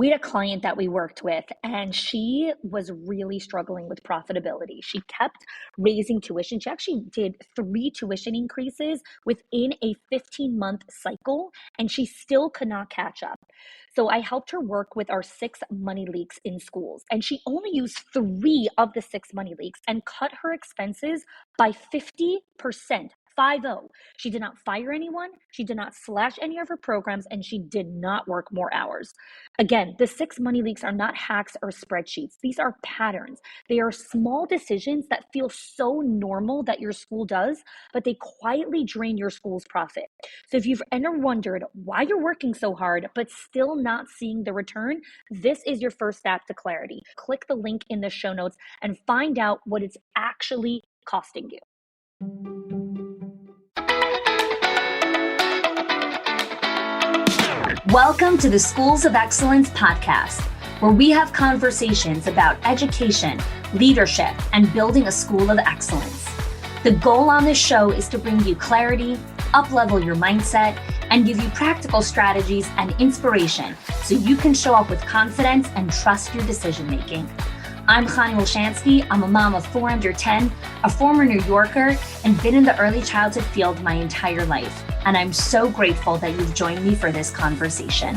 We had a client that we worked with, and she was really struggling with profitability. She kept raising tuition. She actually did 3 tuition increases within a 15-month cycle, and she still could not catch up. So I helped her work with our 6 money leaks in schools, and she only used 3 of the 6 money leaks and cut her expenses by 50%. 50. She did not fire anyone, she did not slash any of her programs, and she did not work more hours. Again, the 6 money leaks are not hacks or spreadsheets. These are patterns. They are small decisions that feel so normal that your school does, but they quietly drain your school's profit. So if you've ever wondered why you're working so hard, but still not seeing the return, this is your first step to clarity. Click the link in the show notes and find out what it's actually costing you. Welcome to the Schools of Excellence podcast, where we have conversations about education, leadership, and building a school of excellence. The goal on this show is to bring you clarity, up-level your mindset, and give you practical strategies and inspiration so you can show up with confidence and trust your decision-making. I'm Chani Wolshansky. I'm a mom of 4 under 10, a former New Yorker, and been in the early childhood field my entire life. And I'm so grateful that you've joined me for this conversation.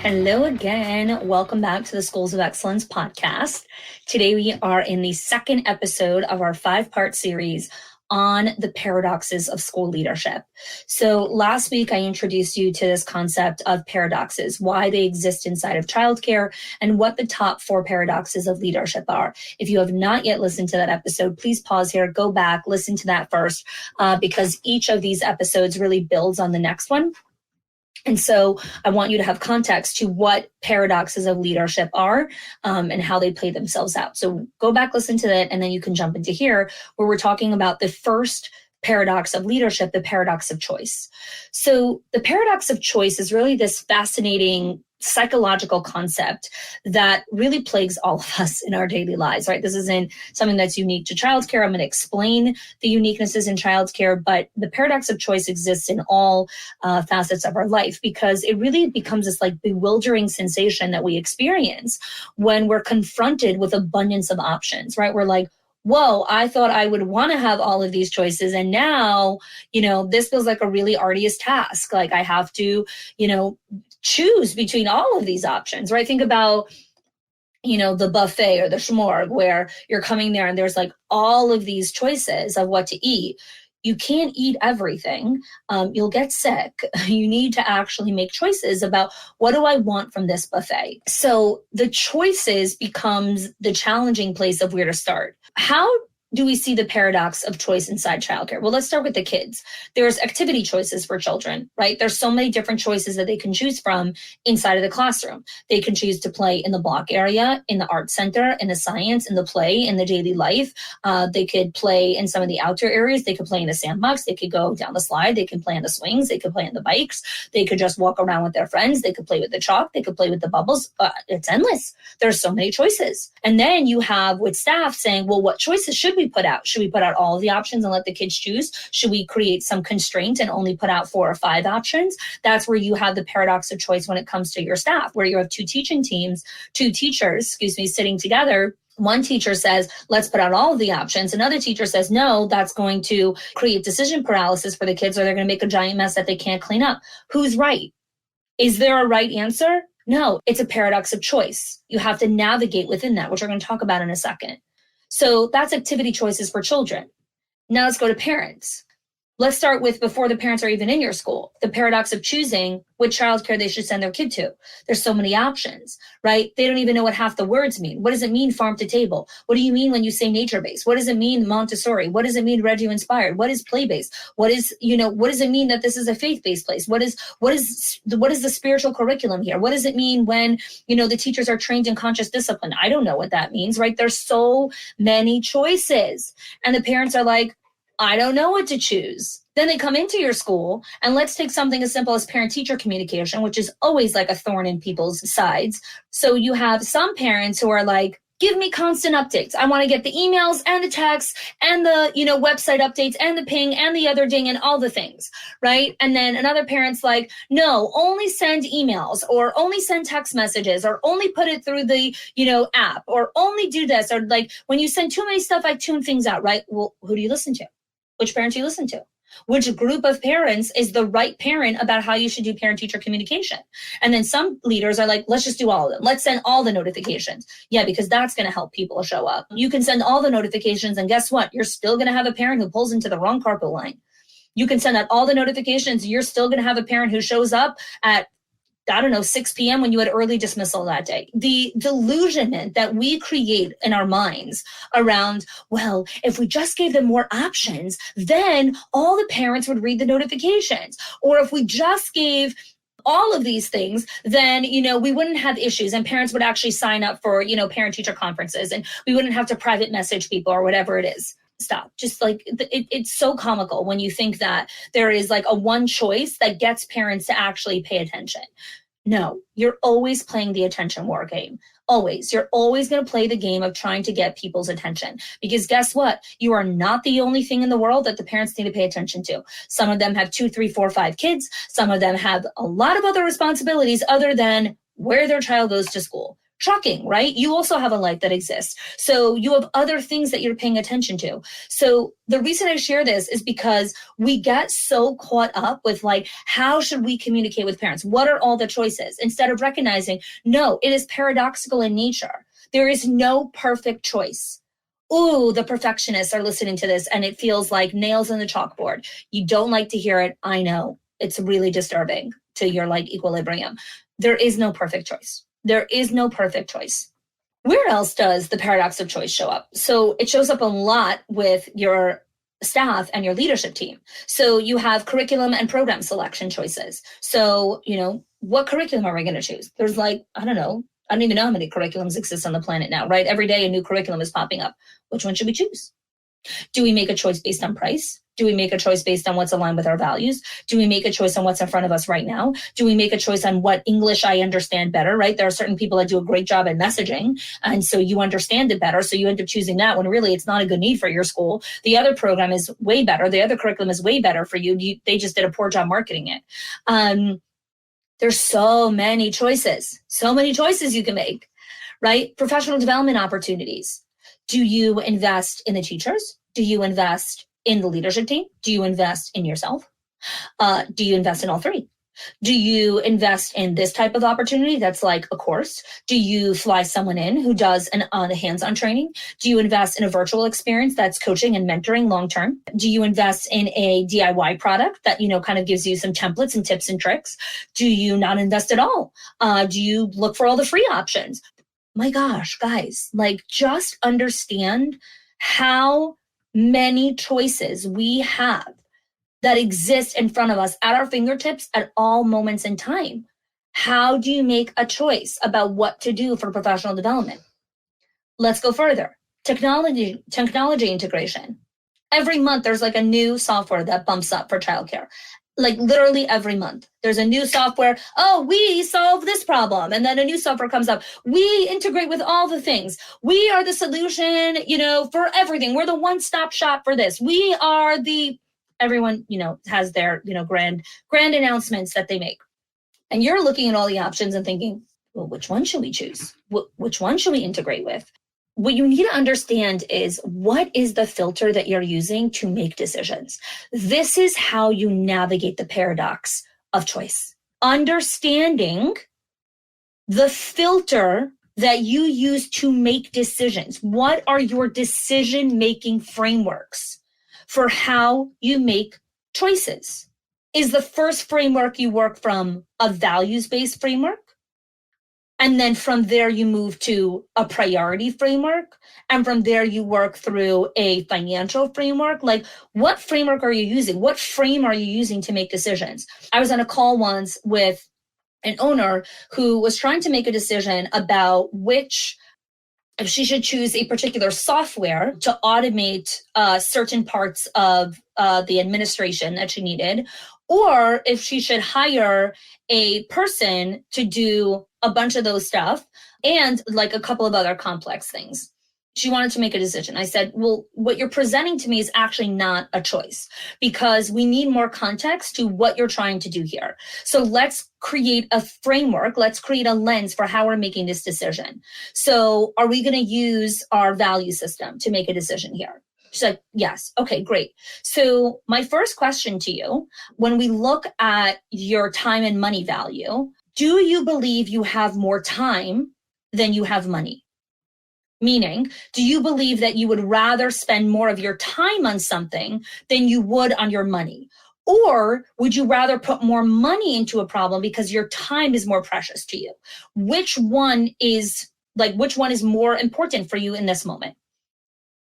Hello again. Welcome back to the Schools of Excellence podcast. Today we are in the second episode of our 5-part series on the paradoxes of school leadership. So last week, I introduced you to this concept of paradoxes, why they exist inside of childcare, and what the top 4 paradoxes of leadership are. If you have not yet listened to that episode, please pause here, go back, listen to that first, because each of these episodes really builds on the next one. And so I want you to have context to what paradoxes of leadership are and how they play themselves out. So go back, listen to that, and then you can jump into here where we're talking about the first paradox of leadership, the paradox of choice. So the paradox of choice is really this fascinating psychological concept that really plagues all of us in our daily lives, right? This isn't something that's unique to childcare. I'm going to explain the uniquenesses in childcare, but the paradox of choice exists in all facets of our life because it really becomes this like bewildering sensation that we experience when we're confronted with abundance of options, right? We're like, whoa, I thought I would want to have all of these choices. And now, this feels like a really arduous task. Like I have to, choose between all of these options, right? Think about, the buffet or the shmorg where you're coming there and there's like all of these choices of what to eat. You can't eat everything. You'll get sick. You need to actually make choices about what do I want from this buffet? So the choices becomes the challenging place of where to start. How do we see the paradox of choice inside childcare? Well, let's start with the kids. There's activity choices for children, right? There's so many different choices that they can choose from inside of the classroom. They can choose to play in the block area, in the art center, in the science, in the play, in the daily life. They could play in some of the outdoor areas. They could play in the sandbox. They could go down the slide. They can play on the swings. They could play on the bikes. They could just walk around with their friends. They could play with the chalk. They could play with the bubbles. It's endless. There's so many choices. And then you have with staff saying, well, what choices should we put out? Should we put out all of the options and let the kids choose? Should we create some constraint and only put out 4 or 5 options? That's where you have the paradox of choice when it comes to your staff, where you have 2 teachers, sitting together. One teacher says, let's put out all of the options. Another teacher says, no, that's going to create decision paralysis for the kids, or they're going to make a giant mess that they can't clean up. Who's right? Is there a right answer? No, it's a paradox of choice. You have to navigate within that, which we're going to talk about in a second. So that's activity choices for children. Now let's go to parents. Let's start with before the parents are even in your school, the paradox of choosing which childcare they should send their kid to. There's so many options, right? They don't even know what half the words mean. What does it mean farm to table? What do you mean when you say nature-based? What does it mean Montessori? What does it mean Reggio inspired? What is play-based? What does it mean that this is a faith-based place? What is the spiritual curriculum here? What does it mean when, the teachers are trained in conscious discipline? I don't know what that means, right? There's so many choices. And the parents are like, I don't know what to choose. Then they come into your school, and let's take something as simple as parent-teacher communication, which is always like a thorn in people's sides. So you have some parents who are like, Give me constant updates. I want to get the emails and the texts and the, website updates and the ping and the other ding and all the things, right? And then another parent's like, no, only send emails or only send text messages or only put it through the, app or only do this. Or like when you send too many stuff, I tune things out, right? Well, who do you listen to? Which parent do you listen to? Which group of parents is the right parent about how you should do parent-teacher communication? And then some leaders are like, let's just do all of them. Let's send all the notifications. Yeah, because that's going to help people show up. You can send all the notifications, and guess what? You're still going to have a parent who pulls into the wrong carpet line. You can send out all the notifications. You're still going to have a parent who shows up at 6 p.m. when you had early dismissal that day. The delusionment that we create in our minds around, well, if we just gave them more options, then all the parents would read the notifications. Or if we just gave all of these things, then, we wouldn't have issues and parents would actually sign up for, parent-teacher conferences and we wouldn't have to private message people or whatever it is. Stop. Just like it's so comical when you think that there is like a one choice that gets parents to actually pay attention. No, you're always playing the attention war game. Always. You're always going to play the game of trying to get people's attention. Because guess what? You are not the only thing in the world that the parents need to pay attention to. Some of them have 2, 3, 4, 5 kids. Some of them have a lot of other responsibilities other than where their child goes to school. Shocking, right? You also have a life that exists. So you have other things that you're paying attention to. So the reason I share this is because we get so caught up with like, how should we communicate with parents? What are all the choices? Instead of recognizing, no, it is paradoxical in nature. There is no perfect choice. Ooh, the perfectionists are listening to this and it feels like nails in the chalkboard. You don't like to hear it. I know it's really disturbing to your like equilibrium. There is no perfect choice. There is no perfect choice. Where else does the paradox of choice show up? So it shows up a lot with your staff and your leadership team. So you have curriculum and program selection choices. So, what curriculum are we going to choose? There's like, I don't even know how many curriculums exist on the planet now, right? Every day a new curriculum is popping up. Which one should we choose? Do we make a choice based on price? Do we make a choice based on what's aligned with our values? Do we make a choice on what's in front of us right now? Do we make a choice on what English I understand better, right? There are certain people that do a great job at messaging, and so you understand it better, so you end up choosing that when really it's not a good need for your school. The other program is way better. The other curriculum is way better for you. They just did a poor job marketing it. There's so many choices you can make, right? Professional development opportunities. Do you invest in the teachers? Do you invest in the leadership team? Do you invest in yourself? Do you invest in all three? Do you invest in this type of opportunity that's like a course? Do you fly someone in who does a hands-on training? Do you invest in a virtual experience that's coaching and mentoring long-term? Do you invest in a DIY product that, kind of gives you some templates and tips and tricks? Do you not invest at all? Do you look for all the free options? My gosh, guys, like just understand how many choices we have that exist in front of us at our fingertips at all moments in time. How do you make a choice about what to do for professional development? Let's go further. Technology integration. Every month, there's like a new software that bumps up for childcare. Like literally every month, there's a new software. Oh, we solve this problem. And then a new software comes up. We integrate with all the things. We are the solution, for everything. We're the one-stop shop for this. We are everyone, has their, grand announcements that they make. And you're looking at all the options and thinking, well, which one should we choose? Which one should we integrate with? What you need to understand is what is the filter that you're using to make decisions. This is how you navigate the paradox of choice. Understanding the filter that you use to make decisions. What are your decision-making frameworks for how you make choices? Is the first framework you work from a values-based framework? And then from there, you move to a priority framework. And from there, you work through a financial framework. Like, what framework are you using? What frame are you using to make decisions? I was on a call once with an owner who was trying to make a decision about if she should choose a particular software to automate certain parts of the administration that she needed, or if she should hire a person to do a bunch of those stuff and like a couple of other complex things. She wanted to make a decision. I said, well, what you're presenting to me is actually not a choice because we need more context to what you're trying to do here. So let's create a framework. Let's create a lens for how we're making this decision. So are we going to use our value system to make a decision here? She's like, yes. Okay, great. So my first question to you, when we look at your time and money value, do you believe you have more time than you have money? Meaning, do you believe that you would rather spend more of your time on something than you would on your money? Or would you rather put more money into a problem because your time is more precious to you? Which one is more important for you in this moment?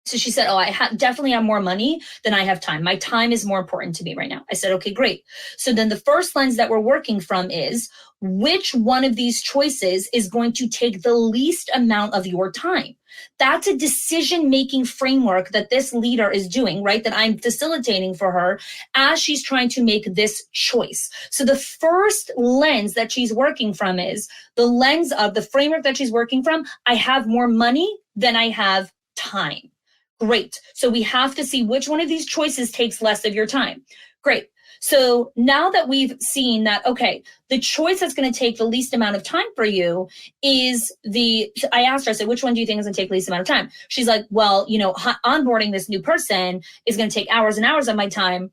So she said, oh, definitely have more money than I have time. My time is more important to me right now. I said, okay, great. So then the first lens that we're working from is which one of these choices is going to take the least amount of your time? That's a decision-making framework that this leader is doing, right? That I'm facilitating for her as she's trying to make this choice. So the first lens that she's working from is the lens of the framework that she's working from. I have more money than I have time. Great. So we have to see which one of these choices takes less of your time. Great. So now that we've seen that, okay, the choice that's going to take the least amount of time for you is I asked her, I said, which one do you think is going to take the least amount of time? She's like, well, onboarding this new person is going to take hours and hours of my time.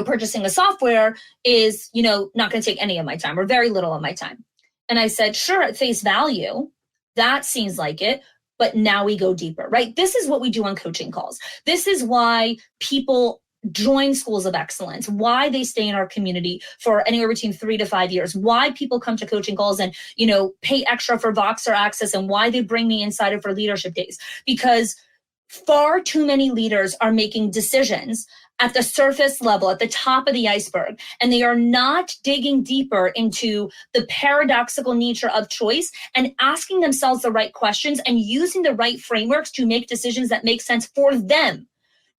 Purchasing a software is, not going to take any of my time or very little of my time. And I said, sure, at face value, that seems like it. But now we go deeper, right? This is what we do on coaching calls. This is why people join schools of excellence, why they stay in our community for anywhere between 3 to 5 years, why people come to coaching calls and, pay extra for Voxer access, and why they bring me inside for leadership days. Because far too many leaders are making decisions at the surface level, at the top of the iceberg, and they are not digging deeper into the paradoxical nature of choice and asking themselves the right questions and using the right frameworks to make decisions that make sense for them.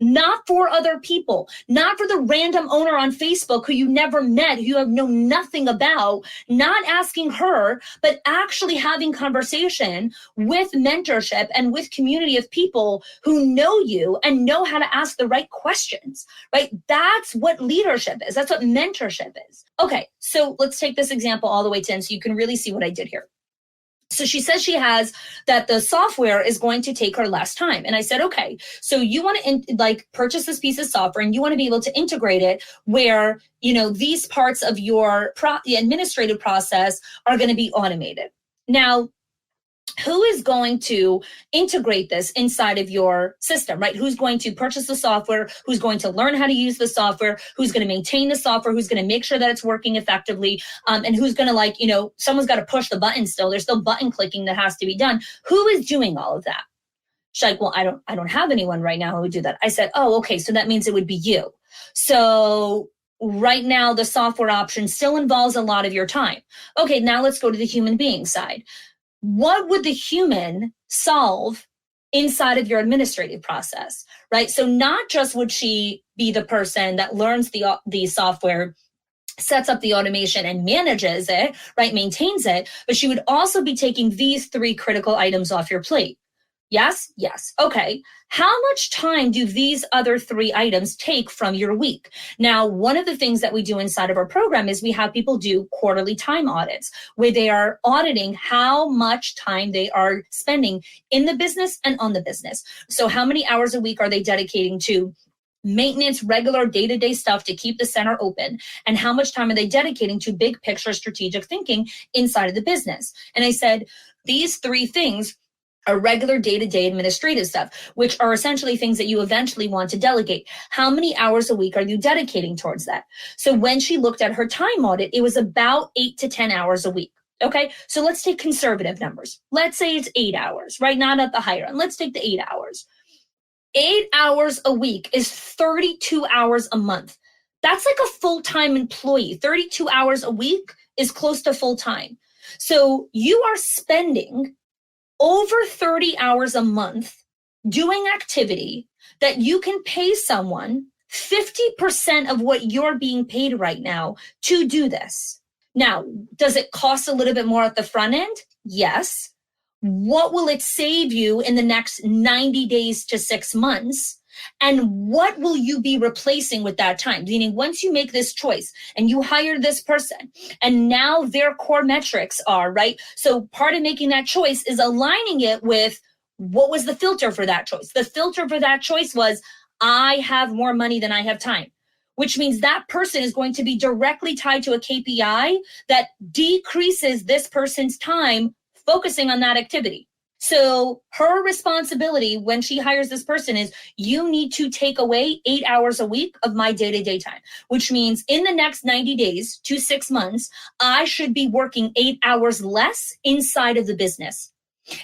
Not for other people, not for the random owner on Facebook who you never met, who you have known nothing about, not asking her, but actually having conversation with mentorship and with community of people who know you and know how to ask the right questions, right? That's what leadership is. That's what mentorship is. Okay, so let's take this example all the way to end so you can really see what I did here. So she says she has that the software is going to take her less time. And I said, okay, so you want to purchase this piece of software and you want to be able to integrate it where, these parts of your the administrative process are going to be automated. Now, who is going to integrate this inside of your system, right? Who's going to purchase the software? Who's going to learn how to use the software? Who's going to maintain the software? Who's going to make sure that it's working effectively? And who's going to someone's got to push the button still. There's still button clicking that has to be done. Who is doing all of that? She's like, well, I don't have anyone right now who would do that. I said, oh, okay. So that means it would be you. So right now, the software option still involves a lot of your time. Okay, now let's go to the human being side. What would the human solve inside of your administrative process, right? So not just would she be the person that learns the software, sets up the automation and manages it, right, maintains it, but she would also be taking these 3 critical items off your plate. Yes? Yes. Okay. How much time do these other 3 items take from your week? Now, one of the things that we do inside of our program is we have people do quarterly time audits where they are auditing how much time they are spending in the business and on the business. So how many hours a week are they dedicating to maintenance, regular day-to-day stuff to keep the center open? And how much time are they dedicating to big picture strategic thinking inside of the business? And I said, these 3 things are regular day-to-day administrative stuff, which are essentially things that you eventually want to delegate. How many hours a week are you dedicating towards that? So when she looked at her time audit, it was about 8 to 10 hours a week. Okay, so let's take conservative numbers. Let's say it's 8 hours, right? Not at the higher end. Let's take the 8 hours. 8 hours a week is 32 hours a month. That's like a full-time employee. 32 hours a week is close to full-time. So you are spending over 30 hours a month doing activity that you can pay someone 50% of what you're being paid right now to do this. Now, does it cost a little bit more at the front end? Yes. What will it save you in the next 90 days to 6 months? And what will you be replacing with that time? Meaning, once you make this choice and you hire this person, and now their core metrics are, right? So part of making that choice is aligning it with what was the filter for that choice? The filter for that choice was, I have more money than I have time, which means that person is going to be directly tied to a KPI that decreases this person's time focusing on that activity. So her responsibility when she hires this person is, you need to take away 8 hours a week of my day-to-day time, which means in the next 90 days to 6 months, I should be working 8 hours less inside of the business.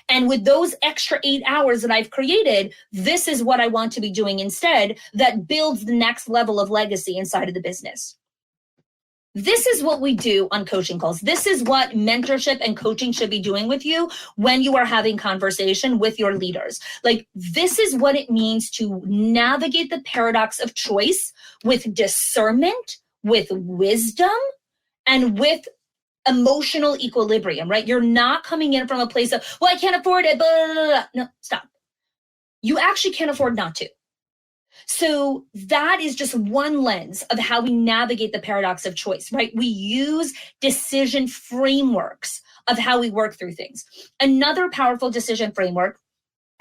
And with those extra 8 hours that I've created, this is what I want to be doing instead that builds the next level of legacy inside of the business. This is what we do on coaching calls. This is what mentorship and coaching should be doing with you when you are having conversation with your leaders. Like, this is what it means to navigate the paradox of choice with discernment, with wisdom, and with emotional equilibrium, right? You're not coming in from a place of, well, I can't afford it, blah, blah, blah, blah. No, stop. You actually can't afford not to. So that is just one lens of how we navigate the paradox of choice, right? We use decision frameworks of how we work through things. Another powerful decision framework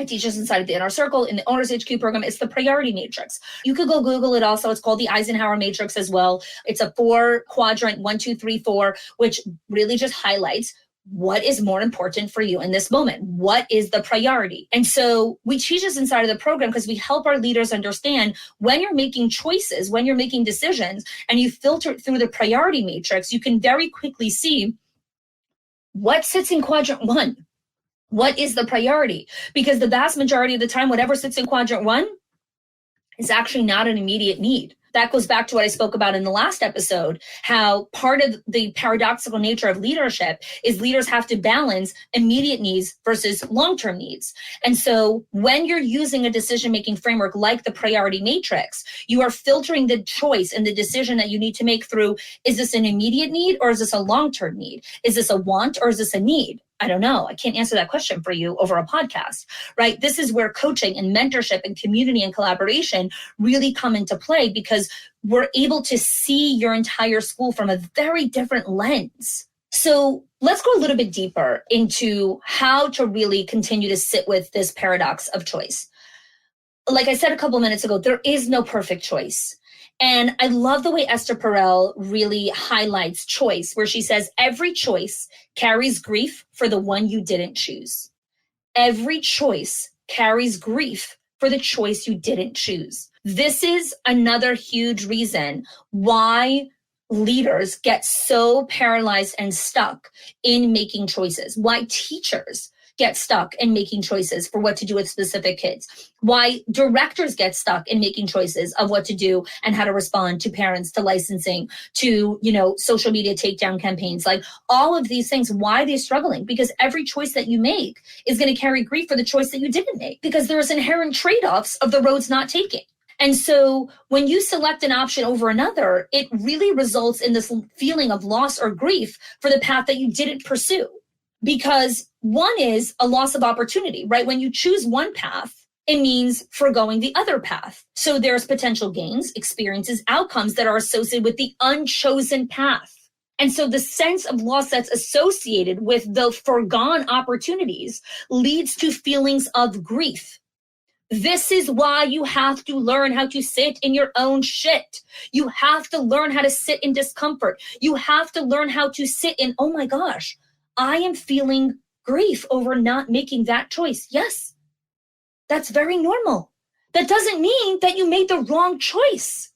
I teach this inside of the Inner Circle in the Owners HQ program. It's the priority matrix. You could go Google it also. It's called the Eisenhower matrix as well. It's a 4-quadrant, 1, 2, 3, 4, which really just highlights what is more important for you in this moment. What is the priority? And so we teach this inside of the program because we help our leaders understand when you're making choices, when you're making decisions, and you filter through the priority matrix, you can very quickly see what sits in quadrant 1. What is the priority? Because the vast majority of the time, whatever sits in quadrant 1 is actually not an immediate need. That goes back to what I spoke about in the last episode, how part of the paradoxical nature of leadership is leaders have to balance immediate needs versus long-term needs. And so when you're using a decision-making framework like the priority matrix, you are filtering the choice and the decision that you need to make through, is this an immediate need or is this a long-term need? Is this a want or is this a need? I don't know. I can't answer that question for you over a podcast, right? This is where coaching and mentorship and community and collaboration really come into play, because we're able to see your entire school from a very different lens. So let's go a little bit deeper into how to really continue to sit with this paradox of choice. Like I said a couple minutes ago, there is no perfect choice. And I love the way Esther Perel really highlights choice, where she says, every choice carries grief for the one you didn't choose. Every choice carries grief for the choice you didn't choose. This is another huge reason why leaders get so paralyzed and stuck in making choices, why teachers get stuck in making choices for what to do with specific kids, why directors get stuck in making choices of what to do and how to respond to parents, to licensing, to, social media takedown campaigns, like all of these things. Why they're struggling? Because every choice that you make is going to carry grief for the choice that you didn't make, because there's inherent trade-offs of the roads not taking. And so when you select an option over another, it really results in this feeling of loss or grief for the path that you didn't pursue. Because one is a loss of opportunity, right? When you choose one path, it means foregoing the other path. So there's potential gains, experiences, outcomes that are associated with the unchosen path. And so the sense of loss that's associated with the foregone opportunities leads to feelings of grief. This is why you have to learn how to sit in your own shit. You have to learn how to sit in discomfort. You have to learn how to sit in, oh my gosh, I am feeling grief over not making that choice. Yes, that's very normal. That doesn't mean that you made the wrong choice.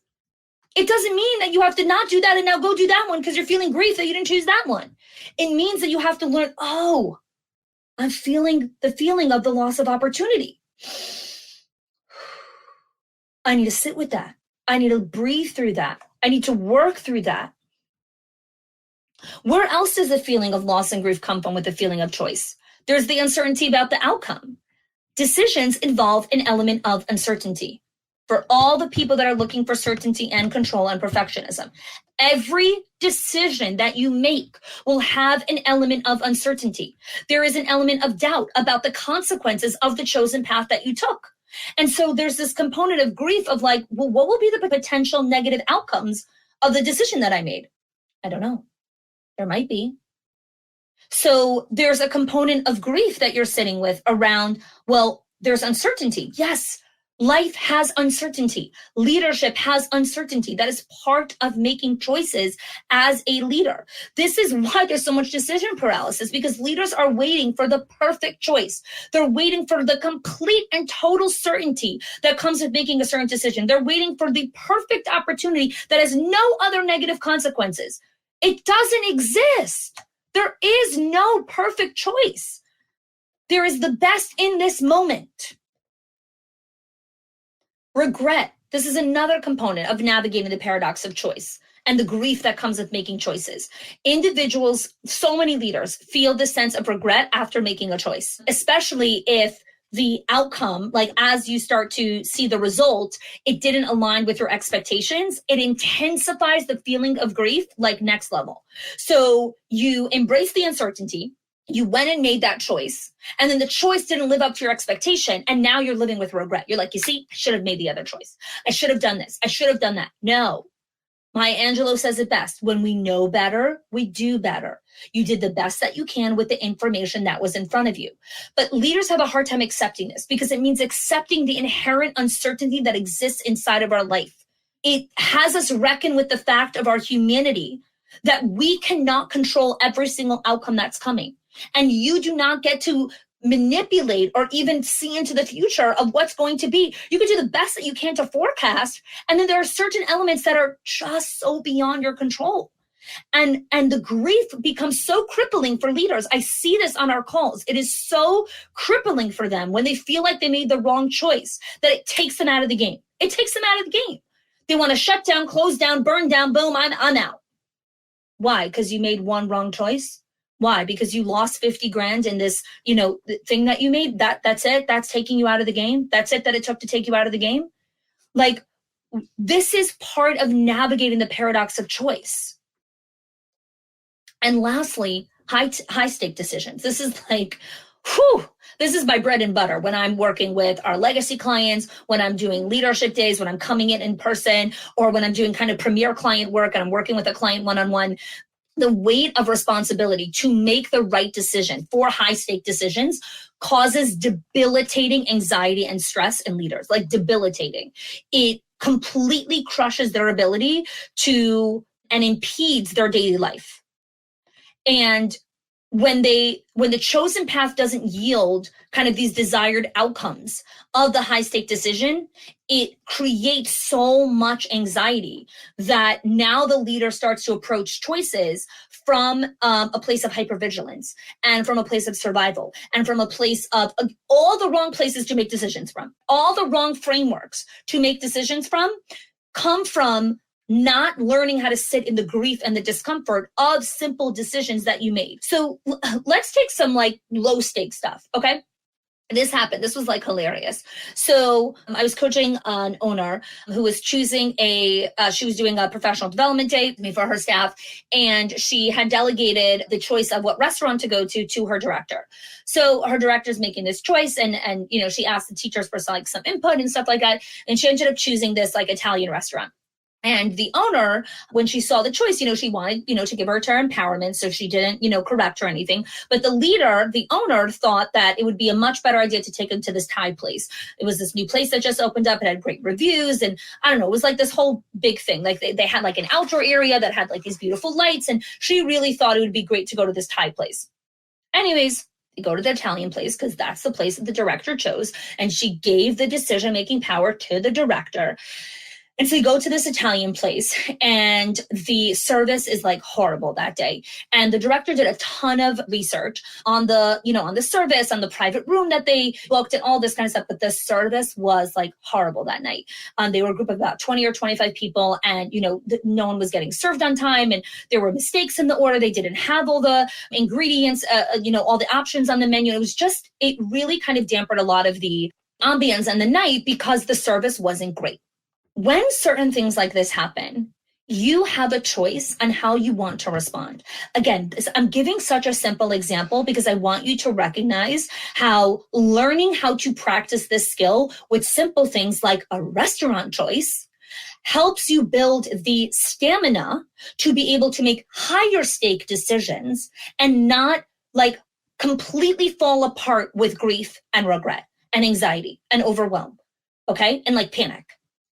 It doesn't mean that you have to not do that and now go do that one because you're feeling grief that you didn't choose that one. It means that you have to learn, oh, I'm feeling the feeling of the loss of opportunity. I need to sit with that. I need to breathe through that. I need to work through that. Where else does the feeling of loss and grief come from with the feeling of choice? There's the uncertainty about the outcome. Decisions involve an element of uncertainty. for all the people that are looking for certainty and control and perfectionism. Every decision that you make will have an element of uncertainty. There is an element of doubt about the consequences of the chosen path that you took. And so there's this component of grief of like, well, what will be the potential negative outcomes of the decision that I made? I don't know. There might be. So there's a component of grief that you're sitting with around, well, there's uncertainty. Yes, life has uncertainty. Leadership has uncertainty. That is part of making choices as a leader. This is why there's so much decision paralysis, because leaders are waiting for the perfect choice. They're waiting for the complete and total certainty that comes with making a certain decision. They're waiting for the perfect opportunity that has no other negative consequences. It doesn't exist. There is no perfect choice. There is the best in this moment. Regret. This is another component of navigating the paradox of choice and the grief that comes with making choices. Individuals, so many leaders, feel this sense of regret after making a choice, especially if the outcome, like as you start to see the result, it didn't align with your expectations. It intensifies the feeling of grief like next level. So you embrace the uncertainty. You went and made that choice, and then the choice didn't live up to your expectation, and now you're living with regret. You're like, you see, I should have made the other choice. I should have done this. I should have done that. No. Maya Angelou says it best. When we know better, we do better. You did the best that you can with the information that was in front of you. But leaders have a hard time accepting this because it means accepting the inherent uncertainty that exists inside of our life. It has us reckon with the fact of our humanity that we cannot control every single outcome that's coming. And you do not get to manipulate or even see into the future of what's going to be. You can do the best that you can to forecast. And then there are certain elements that are just so beyond your control. And the grief becomes so crippling for leaders. I see this on our calls. It is so crippling for them when they feel like they made the wrong choice that it takes them out of the game. It takes them out of the game. They want to shut down, close down, burn down, boom, I'm out. Why? Because you made one wrong choice? Why? Because you lost 50 grand in this, thing that you made. That's it. That's taking you out of the game. That's it that it took to take you out of the game. Like, this is part of navigating the paradox of choice. And lastly, high stake decisions. This is like, this is my bread and butter when I'm working with our legacy clients, when I'm doing leadership days, when I'm coming in person, or when I'm doing kind of premier client work and I'm working with a client one-on-one. The weight of responsibility to make the right decision for high stake decisions causes debilitating anxiety and stress in leaders, like debilitating. It completely crushes their ability to and impedes their daily life. And when the chosen path doesn't yield kind of these desired outcomes of the high stake decision, it creates so much anxiety that now the leader starts to approach choices from a place of hypervigilance and from a place of survival and from a place of all the wrong places to make decisions from. All the wrong frameworks to make decisions from come from not learning how to sit in the grief and the discomfort of simple decisions that you made. So let's take some like low stake stuff, okay? This happened. This was like hilarious. So I was coaching an owner who was choosing she was doing a professional development day for her staff, and she had delegated the choice of what restaurant to go to her director. So her director's making this choice, and she asked the teachers for some input and stuff like that, and she ended up choosing this like Italian restaurant. And the owner, when she saw the choice, she wanted, to give her empowerment. So she didn't, correct her or anything. But the leader, the owner, thought that it would be a much better idea to take him to this Thai place. It was this new place that just opened up. It had great reviews. And I don't know, it was like this whole big thing. Like they had like an outdoor area that had like these beautiful lights. And she really thought it would be great to go to this Thai place. Anyways, they go to the Italian place because that's the place that the director chose. And she gave the decision-making power to the director. And so you go to this Italian place, and the service is like horrible that day. And the director did a ton of research on the, on the service, on the private room that they booked and all this kind of stuff. But the service was like horrible that night. They were a group of about 20 or 25 people, and, no one was getting served on time. And there were mistakes in the order. They didn't have all the ingredients, all the options on the menu. It really kind of dampened a lot of the ambience and the night because the service wasn't great. When certain things like this happen, you have a choice on how you want to respond. Again, I'm giving such a simple example because I want you to recognize how learning how to practice this skill with simple things like a restaurant choice helps you build the stamina to be able to make higher stake decisions and not like completely fall apart with grief and regret and anxiety and overwhelm, okay? And like panic.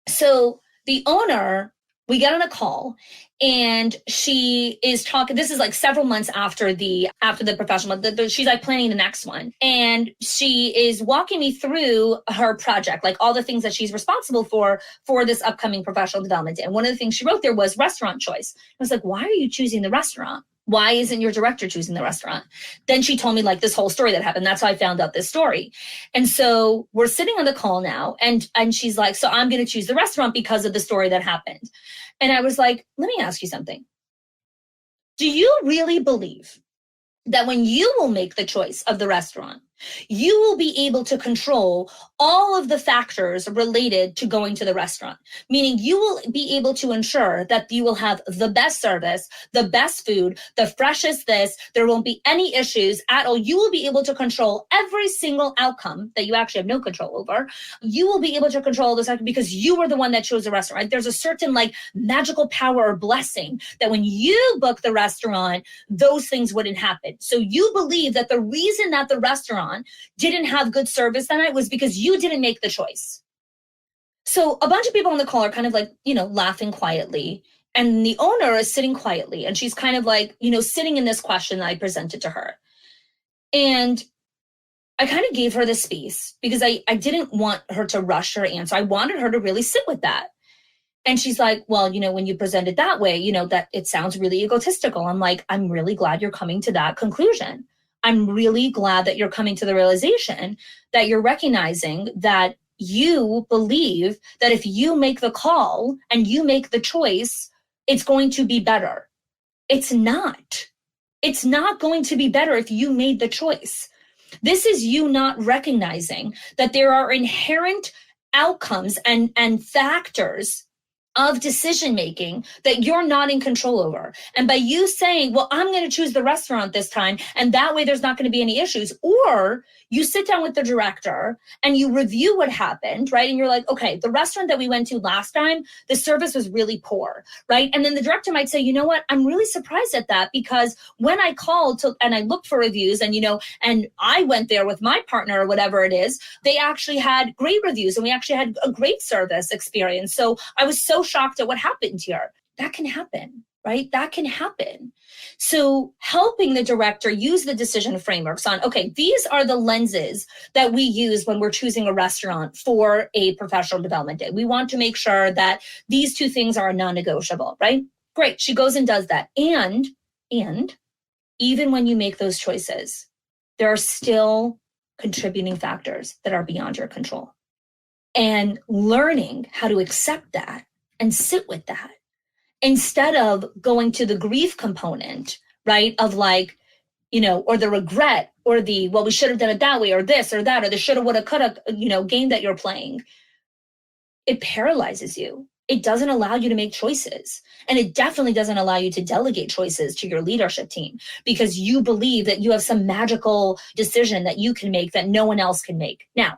So the owner, we get on a call and she is talking, this is like several months after the professional, she's like planning the next one. And she is walking me through her project, like all the things that she's responsible for this upcoming professional development day. And one of the things she wrote there was restaurant choice. I was like, why are you choosing the restaurant? Why isn't your director choosing the restaurant? Then she told me like this whole story that happened. That's how I found out this story. And so we're sitting on the call now and she's like, so I'm going to choose the restaurant because of the story that happened. And I was like, let me ask you something. Do you really believe that when you will make the choice of the restaurant, you will be able to control all of the factors related to going to the restaurant, meaning you will be able to ensure that you will have the best service, the best food, the freshest this, there won't be any issues at all. You will be able to control every single outcome that you actually have no control over. You will be able to control this because you were the one that chose the restaurant, right? There's a certain like magical power or blessing that when you book the restaurant, those things wouldn't happen. So you believe that the reason that the restaurant didn't have good service that night was because you didn't make the choice. So a bunch of people on the call are kind of like, laughing quietly. And the owner is sitting quietly. And she's kind of like, sitting in this question that I presented to her. And I kind of gave her the space because I didn't want her to rush her answer. I wanted her to really sit with that. And she's like, well, when you present it that way, that it sounds really egotistical. I'm like, I'm really glad you're coming to that conclusion. I'm really glad that you're coming to the realization that you're recognizing that you believe that if you make the call and you make the choice, it's going to be better. It's not. It's not going to be better if you made the choice. This is you not recognizing that there are inherent outcomes and factors of decision-making that you're not in control over. And by you saying, well, I'm going to choose the restaurant this time, and that way there's not going to be any issues, or you sit down with the director and you review what happened, right? And you're like, okay, the restaurant that we went to last time, the service was really poor, right? And then the director might say, you know what? I'm really surprised at that because when I called and I looked for reviews and, and I went there with my partner or whatever it is, they actually had great reviews and we actually had a great service experience. So I was so shocked at what happened here. That can happen, right? That can happen. So helping the director use the decision frameworks on, okay, these are the lenses that we use when we're choosing a restaurant for a professional development day. We want to make sure that these two things are non-negotiable, right? Great. She goes and does that. And even when you make those choices, there are still contributing factors that are beyond your control. And learning how to accept that and sit with that instead of going to the grief component, right? Of like, or the regret or the, well, we should have done it that way or this or that, or the shoulda, woulda, coulda, game that you're playing. It paralyzes you. It doesn't allow you to make choices. And it definitely doesn't allow you to delegate choices to your leadership team because you believe that you have some magical decision that you can make that no one else can make. Now,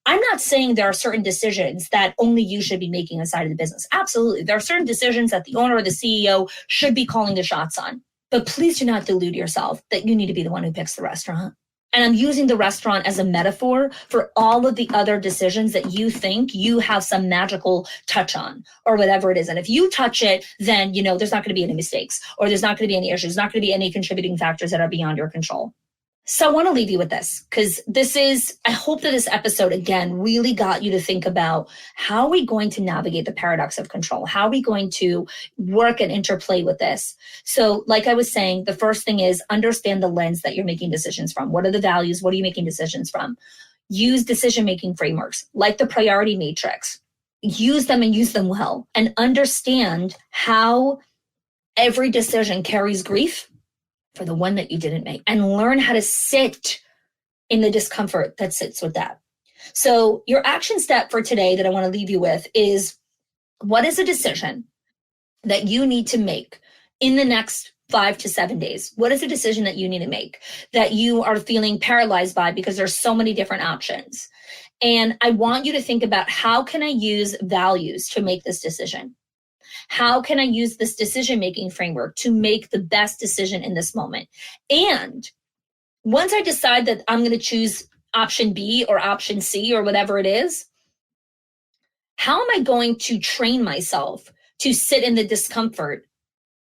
I'm not saying there are certain decisions that only you should be making inside of the business. Absolutely. There are certain decisions that the owner or the CEO should be calling the shots on. But please do not delude yourself that you need to be the one who picks the restaurant. And I'm using the restaurant as a metaphor for all of the other decisions that you think you have some magical touch on or whatever it is. And if you touch it, then, there's not going to be any mistakes or there's not going to be any issues, not going to be any contributing factors that are beyond your control. So I want to leave you with this because I hope that this episode, again, really got you to think about how are we going to navigate the paradox of control? How are we going to work and interplay with this? So like I was saying, the first thing is understand the lens that you're making decisions from. What are the values? What are you making decisions from? Use decision-making frameworks like the priority matrix. Use them and use them well and understand how every decision carries grief for the one that you didn't make and learn how to sit in the discomfort that sits with that. So your action step for today that I want to leave you with is, what is a decision that you need to make in the next 5 to 7 days? What is a decision that you need to make that you are feeling paralyzed by because there's so many different options? And I want you to think about, how can I use values to make this decision? How can I use this decision-making framework to make the best decision in this moment? And once I decide that I'm going to choose option B or option C or whatever it is, how am I going to train myself to sit in the discomfort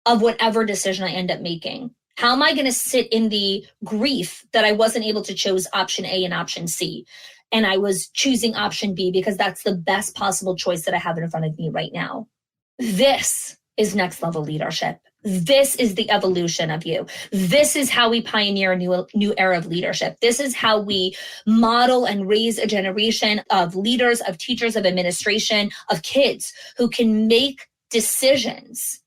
of whatever decision I end up making? How am I going to sit in the grief that I wasn't able to choose option A and option C, and I was choosing option B because that's the best possible choice that I have in front of me right now? This is next level leadership. This is the evolution of you. This is how we pioneer a new era of leadership. This is how we model and raise a generation of leaders, of teachers, of administration, of kids who can make decisions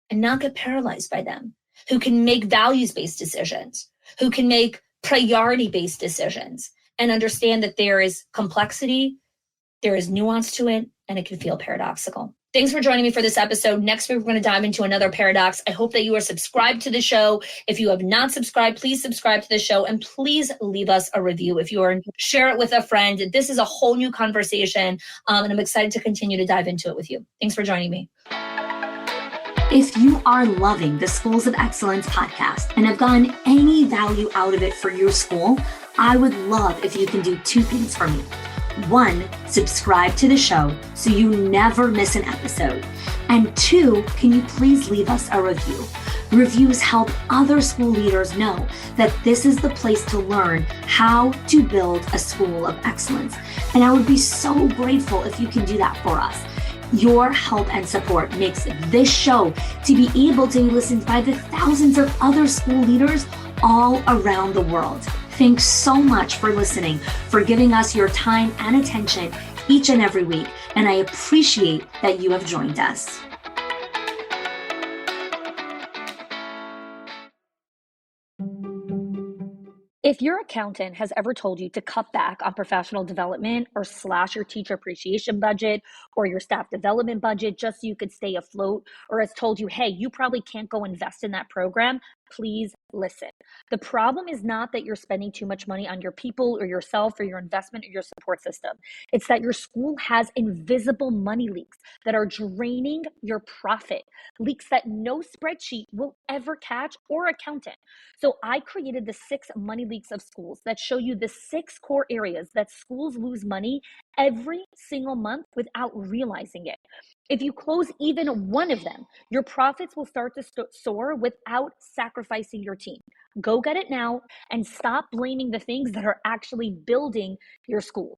and not get paralyzed by them, who can make values-based decisions, who can make priority-based decisions, and understand that there is complexity, there is nuance to it, and it can feel paradoxical. Thanks for joining me for this episode. Next week, we're going to dive into another paradox. I hope that you are subscribed to the show. If you have not subscribed, please subscribe to the show, and please leave us a review. If you are, share it with a friend. This is a whole new conversation, and I'm excited to continue to dive into it with you. Thanks for joining me. If you are loving the Schools of Excellence podcast and have gotten any value out of it for your school, I would love if you can do two things for me. One, subscribe to the show so you never miss an episode. And two, can you please leave us a review? Reviews help other school leaders know that this is the place to learn how to build a school of excellence. And I would be so grateful if you can do that for us. Your help and support makes this show to be able to be listened by the thousands of other school leaders all around the world. Thanks so much for listening, for giving us your time and attention each and every week, and I appreciate that you have joined us. If your accountant has ever told you to cut back on professional development or slash your teacher appreciation budget or your staff development budget just so you could stay afloat, or has told you, hey, you probably can't go invest in that program, please listen. The problem is not that you're spending too much money on your people or yourself or your investment or your support system. It's that your school has invisible money leaks that are draining your profit, leaks that no spreadsheet will ever catch or accountant. So I created the 6 money leaks of schools that show you the 6 core areas that schools lose money every single month without realizing it. If you close even one of them, your profits will start to soar without sacrificing your team. Go get it now and stop blaming the things that are actually building your school.